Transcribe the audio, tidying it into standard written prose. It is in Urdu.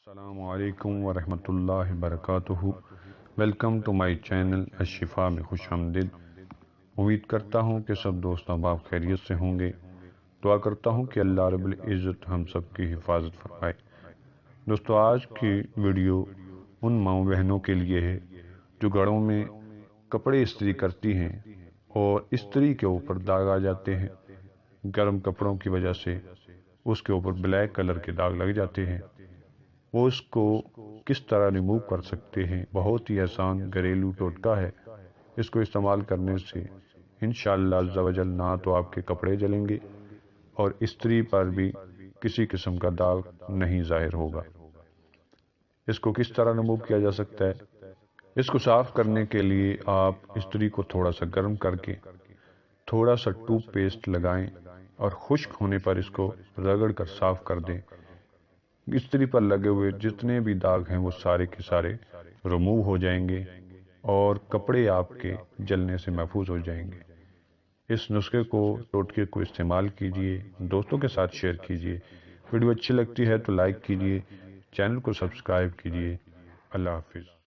السلام علیکم ورحمۃ اللہ وبرکاتہ۔ Welcome to my channel Alshifa میں خوش آمدید۔ امید کرتا ہوں کہ سب دوست احباب خیریت سے ہوں گے۔ دعا کرتا ہوں کہ اللہ رب العزت ہم سب کی حفاظت فرمائے۔ دوستو، آج کی ویڈیو ان ماؤں بہنوں کے لیے ہے جو گھروں میں کپڑے استری کرتی ہیں اور استری کے اوپر داغ آ جاتے ہیں۔ گرم کپڑوں کی وجہ سے اس کے اوپر بلیک کلر کے داغ لگ جاتے ہیں۔ وہ اس کو کس طرح ریموو کر سکتے ہیں؟ بہت ہی آسان گھریلو ٹوٹکا ہے۔ اس کو استعمال کرنے سے انشاءاللہ عز و جل نہ تو آپ کے کپڑے جلیں گے اور استری پر بھی کسی قسم کا داغ نہیں ظاہر ہوگا۔ اس کو کس طرح ریموو کیا جا سکتا ہے؟ اس کو صاف کرنے کے لیے آپ استری کو تھوڑا سا گرم کر کے تھوڑا سا ٹوتھ پیسٹ لگائیں اور خشک ہونے پر اس کو رگڑ کر صاف کر دیں۔ استری پر لگے ہوئے جتنے بھی داغ ہیں وہ سارے کے سارے ریموو ہو جائیں گے اور کپڑے آپ کے جلنے سے محفوظ ہو جائیں گے۔ اس نسخے کو، ٹوٹکے کو استعمال کیجئے، دوستوں کے ساتھ شیئر کیجئے۔ ویڈیو اچھی لگتی ہے تو لائک کیجئے، چینل کو سبسکرائب کیجئے۔ اللہ حافظ۔